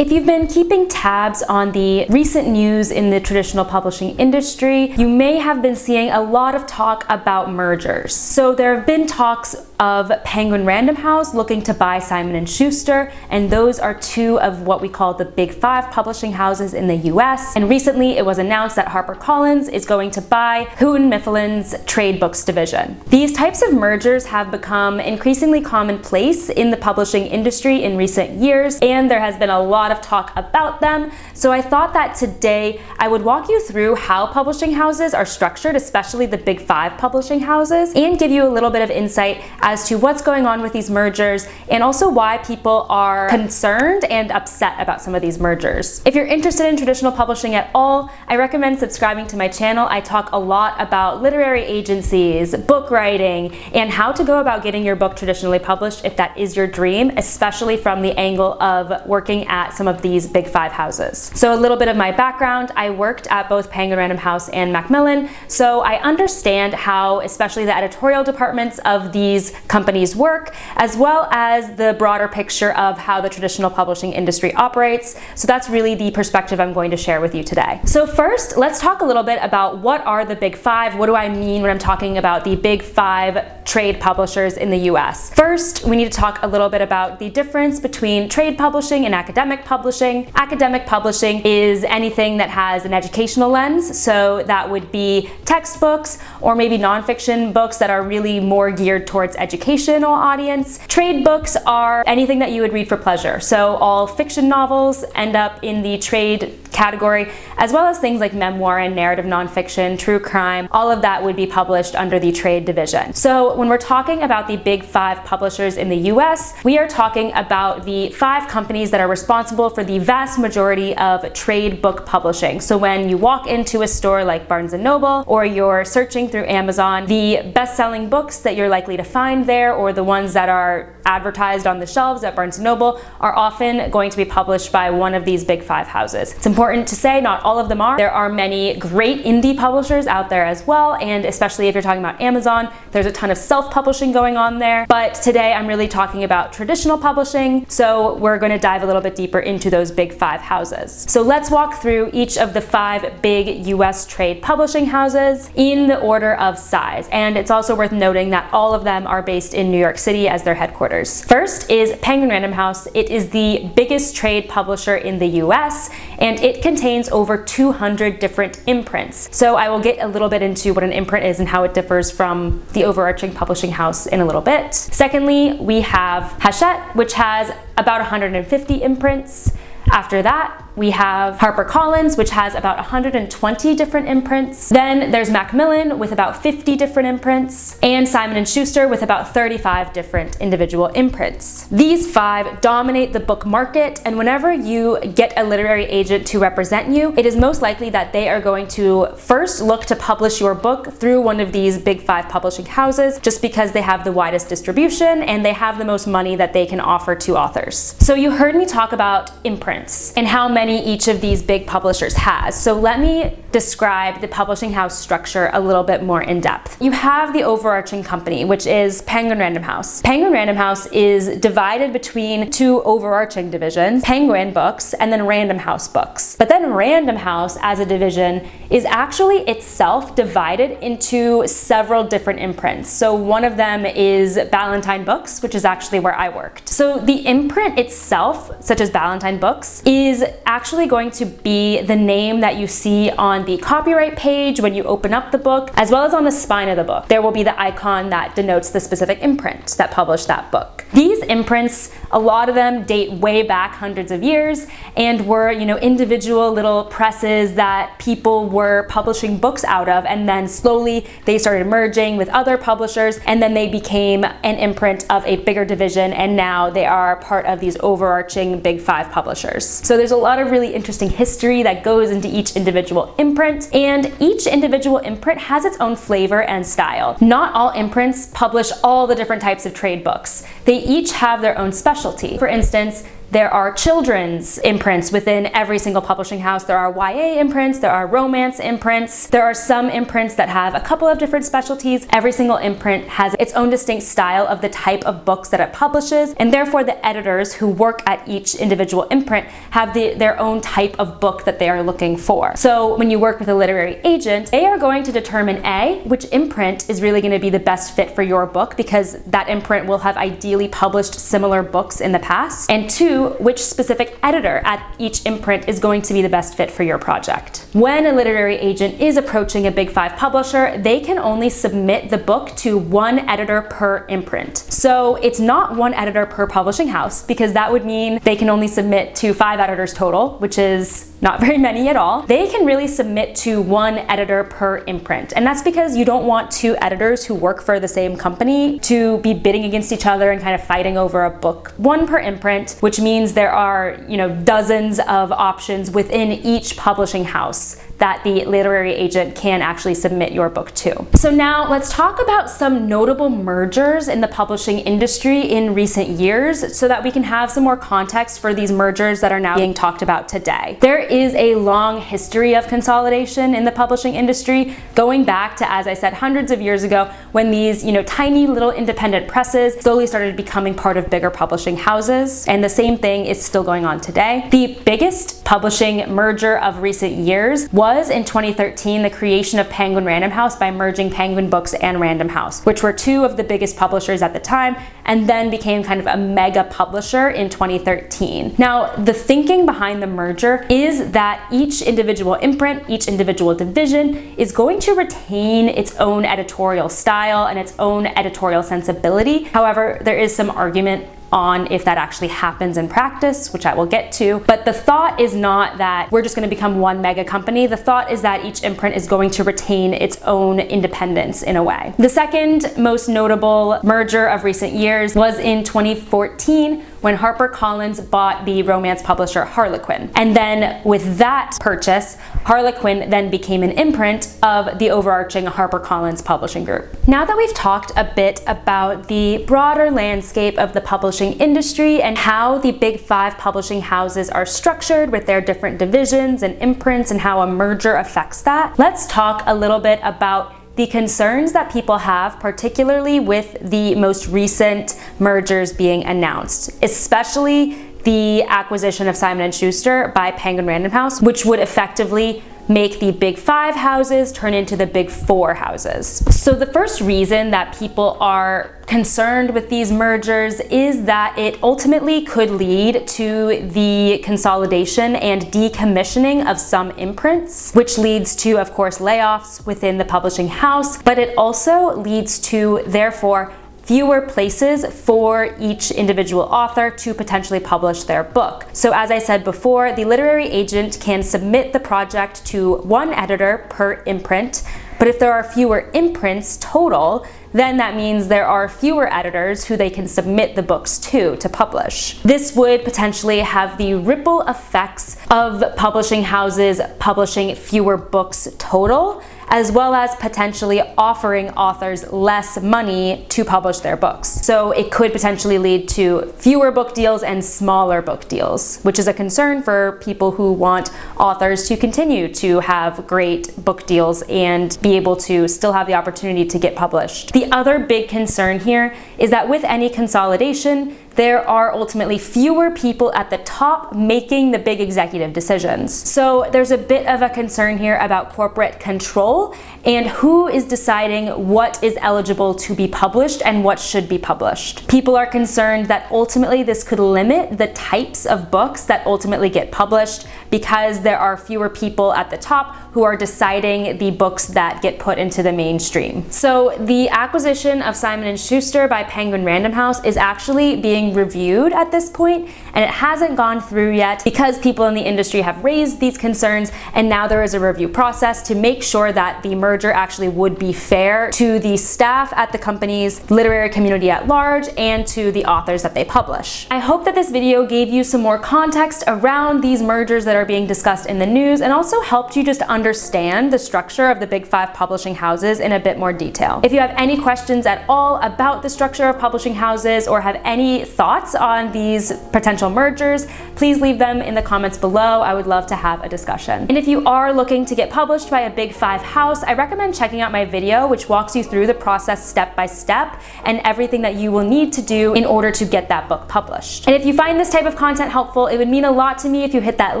If you've been keeping tabs on the recent news in the traditional publishing industry, you may have been seeing a lot of talk about mergers. So there have been talks of Penguin Random House looking to buy Simon & Schuster, and those are two of what we call the Big Five publishing houses in the US. And recently it was announced that HarperCollins is going to buy Houghton Mifflin's trade books division. These types of mergers have become increasingly commonplace in the publishing industry in recent years, and there has been a lot of talk about them. So I thought that today I would walk you through how publishing houses are structured, especially the Big Five publishing houses, and give you a little bit of insight as to what's going on with these mergers and also why people are concerned and upset about some of these mergers. If you're interested in traditional publishing at all, I recommend subscribing to my channel. I talk a lot about literary agencies, book writing, and how to go about getting your book traditionally published if that is your dream, especially from the angle of working at some of these Big Five houses. So a little bit of my background: I worked at both Penguin Random House and Macmillan, so I understand how especially the editorial departments of these companies work, as well as the broader picture of how the traditional publishing industry operates. So that's really the perspective I'm going to share with you today. So first, let's talk a little bit about what are the Big Five. What do I mean when I'm talking about the Big Five trade publishers in the US? First, we need to talk a little bit about the difference between trade publishing and academic publishing. Academic publishing is anything that has an educational lens, so that would be textbooks or maybe nonfiction books that are really more geared towards educational audience. Trade books are anything that you would read for pleasure, so all fiction novels end up in the trade category, as well as things like memoir and narrative nonfiction, true crime. All of that would be published under the trade division. So when we're talking about the Big Five publishers in the US, we are talking about the 5 companies that are responsible for the vast majority of trade book publishing. So when you walk into a store like Barnes & Noble or you're searching through Amazon, the best-selling books that you're likely to find there, or the ones that are advertised on the shelves at Barnes & Noble, are often going to be published by one of these Big Five houses. It's important to say not all of them are. There are many great indie publishers out there as well, and especially if you're talking about Amazon, there's a ton of self-publishing going on there. But today I'm really talking about traditional publishing, so we're going to dive a little bit deeper into those Big Five houses. So let's walk through each of the 5 big US trade publishing houses in the order of size. And it's also worth noting that all of them are based in New York City as their headquarters. First is Penguin Random House. It is the biggest trade publisher in the US, and it contains over 200 different imprints. So I will get a little bit into what an imprint is and how it differs from the overarching publishing house in a little bit. Secondly, we have Hachette, which has about 150 imprints. After that, we have HarperCollins, which has about 120 different imprints. Then there's Macmillan with about 50 different imprints, and Simon & Schuster with about 35 different individual imprints. These 5 dominate the book market, and whenever you get a literary agent to represent you, it is most likely that they are going to first look to publish your book through one of these Big Five publishing houses, just because they have the widest distribution and they have the most money that they can offer to authors. So you heard me talk about imprints and how many each of these big publishers has. So let me describe the publishing house structure a little bit more in depth. You have the overarching company, which is Penguin Random House. Penguin Random House is divided between 2 overarching divisions, Penguin Books and then Random House Books. But then Random House as a division is actually itself divided into several different imprints. So one of them is Ballantine Books, which is actually where I worked. So the imprint itself, such as Ballantine Books, is actually going to be the name that you see on the copyright page when you open up the book, as well as on the spine of the book. There will be the icon that denotes the specific imprint that published that book. These imprints, a lot of them date way back hundreds of years and were, individual little presses that people were publishing books out of, and then slowly they started merging with other publishers, and then they became an imprint of a bigger division, and now they are part of these overarching Big Five publishers. So there's a lot of really interesting history that goes into each individual imprint, and each individual imprint has its own flavor and style. Not all imprints publish all the different types of trade books. They each have their own specialty. For instance, There are children's imprints within every single publishing house. There are YA imprints, there are romance imprints. There are some imprints that have a couple of different specialties. Every single imprint has its own distinct style of the type of books that it publishes, and therefore the editors who work at each individual imprint have their own type of book that they are looking for. So when you work with a literary agent, they are going to determine A, which imprint is really going to be the best fit for your book, because that imprint will have ideally published similar books in the past, and 2, which specific editor at each imprint is going to be the best fit for your project. When a literary agent is approaching a Big 5 publisher, they can only submit the book to 1 editor per imprint. So it's not 1 editor per publishing house, because that would mean they can only submit to 5 editors total, which is not very many at all. They can really submit to 1 editor per imprint. And that's because you don't want 2 editors who work for the same company to be bidding against each other and kind of fighting over a book. 1 per imprint, which means there are, dozens of options within each publishing house that the literary agent can actually submit your book to. So now let's talk about some notable mergers in the publishing industry in recent years so that we can have some more context for these mergers that are now being talked about today. There is a long history of consolidation in the publishing industry, going back to, as I said, hundreds of years ago, when these, tiny little independent presses slowly started becoming part of bigger publishing houses. And the same thing is still going on today. The biggest publishing merger of recent years was in 2013 the creation of Penguin Random House by merging Penguin Books and Random House, which were 2 of the biggest publishers at the time, and then became kind of a mega publisher in 2013. Now, the thinking behind the merger is that each individual imprint, each individual division is going to retain its own editorial style and its own editorial sensibility. However, there is some argument on if that actually happens in practice, which I will get to. But the thought is not that we're just going to become 1 mega company. The thought is that each imprint is going to retain its own independence in a way. The second most notable merger of recent years was in 2014 when HarperCollins bought the romance publisher Harlequin. And then with that purchase, Harlequin then became an imprint of the overarching HarperCollins publishing group. Now that we've talked a bit about the broader landscape of the publishing industry and how the Big 5 publishing houses are structured with their different divisions and imprints and how a merger affects that, let's talk a little bit about the concerns that people have, particularly with the most recent mergers being announced, especially the acquisition of Simon & Schuster by Penguin Random House, which would effectively make the Big 5 houses turn into the Big 4 houses. So the first reason that people are concerned with these mergers is that it ultimately could lead to the consolidation and decommissioning of some imprints, which leads to, of course, layoffs within the publishing house, but it also leads to, therefore, fewer places for each individual author to potentially publish their book. So as I said before, the literary agent can submit the project to 1 editor per imprint, but if there are fewer imprints total, then that means there are fewer editors who they can submit the books to publish. This would potentially have the ripple effects of publishing houses publishing fewer books total, as well as potentially offering authors less money to publish their books. So it could potentially lead to fewer book deals and smaller book deals, which is a concern for people who want authors to continue to have great book deals and be able to still have the opportunity to get published. The other big concern here is that with any consolidation, there are ultimately fewer people at the top making the big executive decisions. So there's a bit of a concern here about corporate control and who is deciding what is eligible to be published and what should be published. People are concerned that ultimately this could limit the types of books that ultimately get published because there are fewer people at the top who are deciding the books that get put into the mainstream. So the acquisition of Simon & Schuster by Penguin Random House is actually being reviewed at this point, and it hasn't gone through yet because people in the industry have raised these concerns, and now there is a review process to make sure that the merger actually would be fair to the staff at the company's literary community at large and to the authors that they publish. I hope that this video gave you some more context around these mergers that are being discussed in the news and also helped you just understand the structure of the Big 5 publishing houses in a bit more detail. If you have any questions at all about the structure of publishing houses or have any thoughts on these potential mergers, please leave them in the comments below. I would love to have a discussion. And if you are looking to get published by a Big 5 house, I recommend checking out my video, which walks you through the process step by step and everything that you will need to do in order to get that book published. And if you find this type of content helpful, it would mean a lot to me if you hit that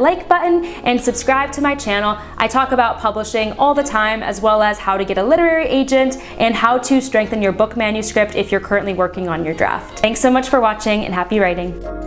like button and subscribe to my channel. I talk about publishing all the time, as well as how to get a literary agent and how to strengthen your book manuscript if you're currently working on your draft. Thanks so much for watching and happy writing.